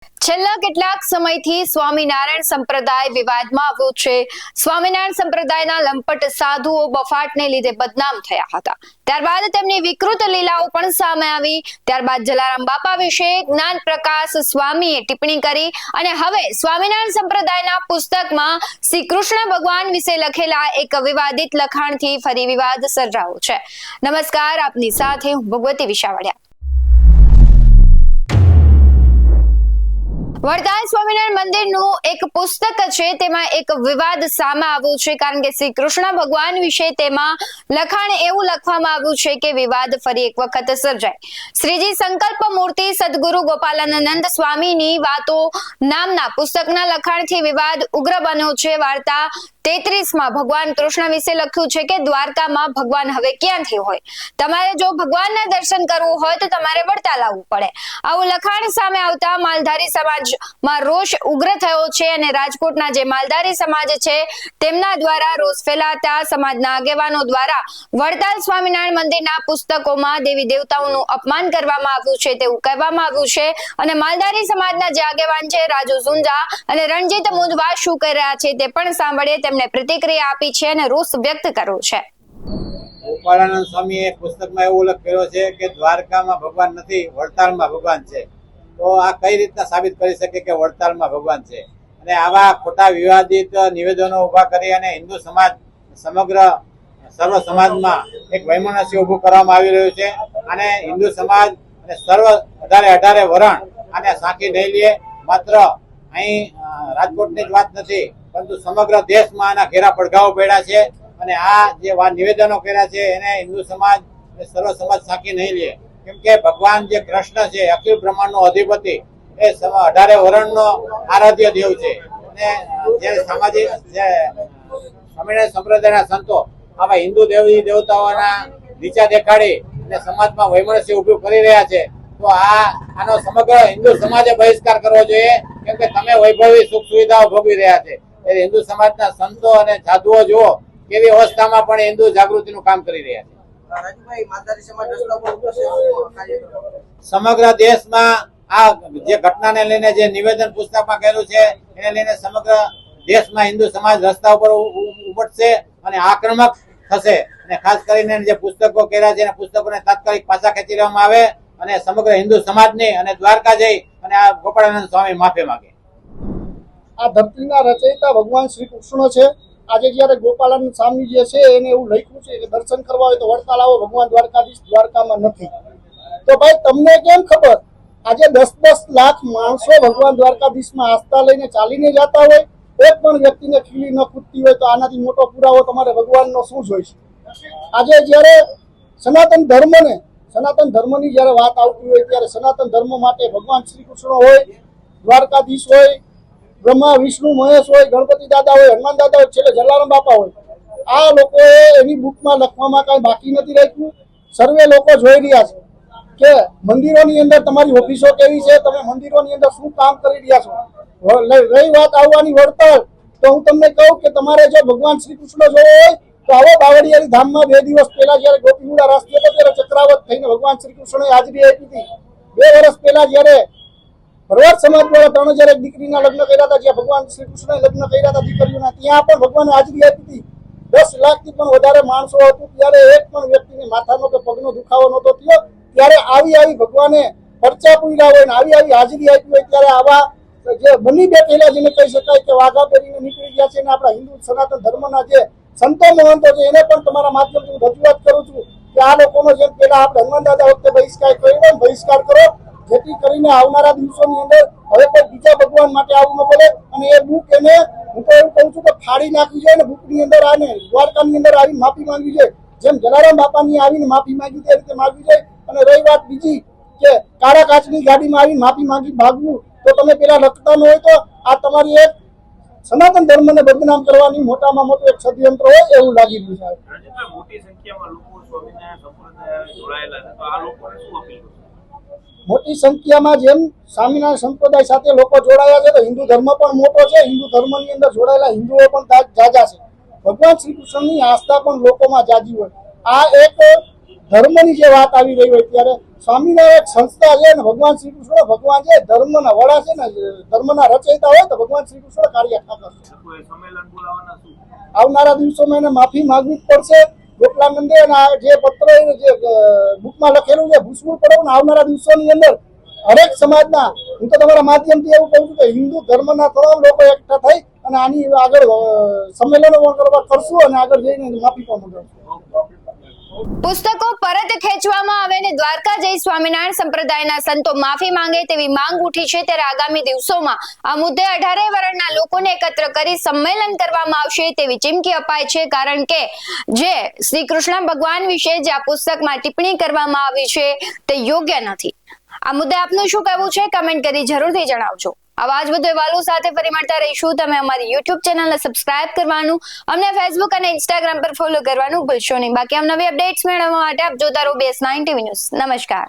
છેલ્લા કેટલાક સમયથી સ્વામિનારાયણ સંપ્રદાય વિવાદમાં આવ્યો છે। સ્વામિનારાયણ સંપ્રદાયના લંપટ સાધુઓ બફાટને લીધે બદનામ થયા હતા। ત્યારબાદ તેમની વિકૃત લીલાઓ પણ સામે આવી। ત્યારબાદ જલારામ બાપા વિશે જ્ઞાન પ્રકાશ સ્વામીએ ટિપ્પણી કરી અને હવે સ્વામિનારાયણ સંપ્રદાયના પુસ્તકમાં શ્રી કૃષ્ણ ભગવાન વિશે લખેલા એક વિવાદિત લખાણથી ફરી વિવાદ સર્જાયો છે। નમસ્કાર, આપની સાથે હું ભગવતી વિશાવડિયા। વડતાલ સ્વામિનારાયણ મંદિરનું એક પુસ્તક છે, તેમાં એક વિવાદ સામે આવ્યો છે, કારણ કે શ્રી કૃષ્ણ ભગવાન વિશે તેમાં લખાણ એવું લખવામાં આવ્યું છે કે વિવાદ ફરી એક વખત સર્જાય। શ્રીજી સંકલ્પ મૂર્તિ સદગુરુ ગોપાલાનંદ સ્વામીની વાતો નામના પુસ્તકના લખાણથી વિવાદ ઉગ્ર બન્યો છે। વાર્તા 33માં ભગવાન કૃષ્ણ વિશે લખ્યું છે કે દ્વારકામાં ભગવાન હવે ક્યાંથી હોય, તમારે જો ભગવાનના દર્શન કરવું હોય તો તમારે વડતાલ આવવું પડે। આવું લખાણ સામે આવતા માલધારી સમાજમાં રોષ ઉગ્ર થયો છે અને રાજકોટના જે માલધારી સમાજ છે તેમના દ્વારા રોષ ફેલાતા સમાજના આગેવાનો દ્વારા વડતાલ સ્વામિનારાયણ મંદિરના પુસ્તકોમાં દેવી દેવતાઓનું અપમાન કરવામાં આવ્યું છે તેવું કહેવામાં આવ્યું છે અને માલધારી સમાજના જે આગેવાન છે રાજુ ઝુંઝા અને રણજીત મુંદવા શું કહી રહ્યા છે તે પણ સાંભળીએ। તેમણે પ્રતિક્રિયા આપી છે અને રોષ વ્યક્ત કર્યો છે। ગોપાળાનંદ સ્વામીએ પુસ્તકમાં એવું ઉલ્લેખ કર્યો છે કે દ્વારકામાં ભગવાન નથી, વડતાલમાં ભગવાન છે। તો આ કઈ રીતના સાબિત કરી શકે કે વડતાલમાં ભગવાન છે? અને આવા ખોટા વિવાદિત નિવેદનો ઉભા કરી અને હિન્દુ સમાજ સમગ્ર સર્વ સમાજમાં એક વૈમનસ્ય ઉભું કરવામાં આવી રહ્યું છે અને હિન્દુ સમાજ અને સર્વ 18 વરણ આને સાંકી નહીં લે। માત્ર અહીં રાજકોટની જ વાત નથી, પરંતુ સમગ્ર દેશમાં આના ઘેરા પડઘાઓ પડ્યા છે અને આ જે નિવેદનો કર્યા છે એને હિન્દુ સમાજ સર્વ સમાજ સાંકી નહીં લે, કેમ કે ભગવાન જે કૃષ્ણ છે અખિલ બ્રહ્માંડનો અધિપતિ, એ 18 વરણનો આરાધ્ય દેવ છે અને જે સામાજિક જે સ્વામિનારાયણ સંપ્રદાયના સંતો આવા હિન્દુ દેવી દેવતાઓના નીચા દેખાડી અને સમાજમાં વૈમનસ્ય ઉભું કરી રહ્યા છે, તો આનો સમગ્ર હિન્દુ સમાજે બહિષ્કાર કરવો જોઈએ, કેમ કે તમે વૈભવી સુખ સુવિધાઓ ભોગવી રહ્યા છે। ત્યારે હિન્દુ સમાજના સંતો અને સાધુઓ જુઓ કેવી અવસ્થામાં પણ હિન્દુ જાગૃતિનું કામ કરી રહ્યા છે। સમગ્ર દેશમાં આ જે ઘટનાને લઈને જે નિવેદન પુસ્તકમાં કરેલું છે એને લઈને સમગ્ર દેશમાં હિન્દુ સમાજ રસ્તા ઉપર ઉપડશે અને આક્રમક થશે અને ખાસ કરીને જે પુસ્તકો કર્યા છે એના પુસ્તકોને તાત્કાલિક પાછા ખેંચી લેવામાં આવે અને સમગ્ર હિન્દુ સમાજની અને દ્વારકા જઈ અને આ ગોપાળાનંદ સ્વામી માફી માંગે। આ ધરતીના રચયિતા ભગવાન શ્રી કૃષ્ણ છે। આજે જયારે ગોપાલાનંદ સ્વામી જે છે એને એવું લખ્યું છે કે દર્શન કરવા હોય તો વડતાલ આવો, ભગવાન દ્વારકાધીશ દ્વારકામાં નથી। તો ભાઈ તમને કેમ ખબર? આજે 10-10 લાખ માણસો ભગવાન દ્વારકાધીશમાં આસ્થા લઈને ચાલીને જતા હોય, એક પણ વ્યક્તિને ખીલી ન ખૂટતી હોય તો આનાથી મોટો પુરાવો તમારે ભગવાનનો શું જોઈશે? આજે જયારે સનાતન ધર્મની જયારે વાત આવતી હોય ત્યારે સનાતન ધર્મ માટે ભગવાન શ્રી કૃષ્ણ હોય, દ્વારકાધીશ હોય, બ્રહ્મા વિષ્ણુ મહેશ હોય, ગણપતિ દાદા હોય, હનુમાન દાદા હોય, છેલ્લે જલારામ બાપા હોય, આ લોકોએ એની બુકમાં લખવામાં કઈ બાકી નથી રાખ્યું। સર્વે લોકો જોઈ રહ્યા છે કે મંદિરોની અંદર તમારી ઓફિસો કેવી છે, તમે મંદિરોની અંદર શું કામ કરી રહ્યા છો। રહી વાત આવવાની વડતાલ, તો હું તમને કહું કે તમારે જો ભગવાન શ્રી કૃષ્ણ જોવો હોય તો આવો બાવળિયારી ધામમાં 2 દિવસ પહેલા જયારે ગોપીપુરા રાસ્તે હતો ત્યારે ચક્રાવત થઈને ભગવાન શ્રી કૃષ્ણએ હાજરી આપી હતી। 2 વર્ષ પહેલા જયારે ભરવાડ સમાજ દ્વારા 3000 એક દીકરીના લગ્ન કર્યા હતા, જ્યાં ભગવાન શ્રી કૃષ્ણએ લગ્ન કર્યા હતા દીકરીઓના, ત્યાં પણ ભગવાને હાજરી આપી હતી। 10 લાખથી પણ વધારે માણસો હતું, ત્યારે એક પણ વ્યક્તિને માથાનો કે પગનો દુખાવો નહોતો થયો। ત્યારે આવી ભગવાને પરચા પૂર્યા હોય ને આવી હાજરી આપી હોય, ત્યારે આવા જે બની બેઠેલા જેને કહી શકાય કે વાઘા પહેરીને નીકળી ગયા છે ને આપણા હિન્દુ સનાતન ધર્મના જે સંતો મહંતો છે એને પણ તમારા માધ્યમથી રજૂઆત કરું છું કે આ લોકોનો જેમ પેલા આપણે હનુમાન દાદા વખતે બહિષ્કાર કર્યો બહિષ્કાર કરો, જેથી કરીને આવનારા દિવસોની અંદર હવે કોઈ બીજા ભગવાન માટે આવવું ન પડે। અને એ બુક એને હું તો એવું કહું છું કે ફાડી નાખવી જોઈએ ને બુકની અંદર આને દ્વારકાની અંદર આવી માફી માંગવી જોઈએ, જેમ જલારામ બાપાની આવીને માફી માંગી તે રીતે માંગવી જોઈએ। અને રહી વાત બીજી કે કાળા કાચની ગાડીમાં આવીને માફી માંગી ભાગવું, તો તમે પેલા લખતા ન હોય તો આ તમારી એક સનાતન ધર્મને બદનામ કરવાની મોટામાં મોટું એક ષડયંત્ર હોય એવું લાગી રહ્યું છે। મોટી સંખ્યામાં લોકો સ્વામિનારાયણ સંપ્રદાય જોડાયેલા છે, તો આ લોકોને શું અપીલ કરશો? મોટી સંખ્યામાં જેમ સ્વામિનારાયણ સંપ્રદાય સાથે લોકો જોડાયા છે તો હિન્દુ ધર્મ પણ મોટો છે, હિન્દુ ધર્મની અંદર જોડાયેલા હિન્દુઓ પણ જાજા છે, ભગવાન શ્રી કૃષ્ણની આસ્થા પણ લોકોમાં જાજી હોય। આ એક ધર્મની જે વાત આવી રહી હોય ત્યારે સ્વામિનારાયણ સંસ્થા છે ને ભગવાન શ્રી કૃષ્ણ ભગવાન છે ધર્મના વડા છે ને ધર્મના રચયિતા હોય તો ભગવાન શ્રી કૃષ્ણ કાર્ય ઠાકર છે. કોઈ સંમેલન બોલાવવાના શું? આવનારા દિવસોમાં એને માફી માંગવી જ પડશે. ગોપાલાનંદે અને આ જે પત્ર એને જે બુકમાં લખેલું છે ભૂસવું પડે ને આવનારા દિવસોની અંદર હરેક સમાજના, હું તો તમારા માધ્યમથી એવું કહું છું કે હિન્દુ ધર્મના તમામ લોકો એકઠા થઈ અને આની આગળ સંમેલનો કરવા કરશું અને આગળ જઈને માફી પણ મંગાવશું. પુસ્તકો પરત ખેંચવામાં આવે ને દ્વારકા જઈ સ્વામિનારાયણ સંપ્રદાયના સંતો માફી માંગે તેવી માંગ ઉઠી છે. ત્યારે આગામી દિવસોમાં આ મુદ્દે 18 વર્ણના લોકોને એકત્ર કરી સંમેલન કરવામાં આવશે તેવી ચીમકી અપાય છે. કારણ કે જે શ્રી કૃષ્ણ ભગવાન વિશે જે આ પુસ્તકમાં ટિપ્પણી કરવામાં આવી છે તે યોગ્ય નથી. આ મુદ્દે આપનું શું કહેવું છે કમેન્ટ કરી જરૂરથી જણાવજો. આવા જ વધુ અહેવાલો સાથે ફરી મળતા રહીશું. તમે અમારી YouTube ચેનલને સબસ્ક્રાઇબ કરવાનું, અમને Facebook અને Instagram પર ફોલો કરવાનું ભૂલશો નહીં. બાકી આમ નવી અપડેટ્સ મેળવવા માટે આપ જોતા રહો BS9 TV ન્યૂઝ. નમસ્કાર.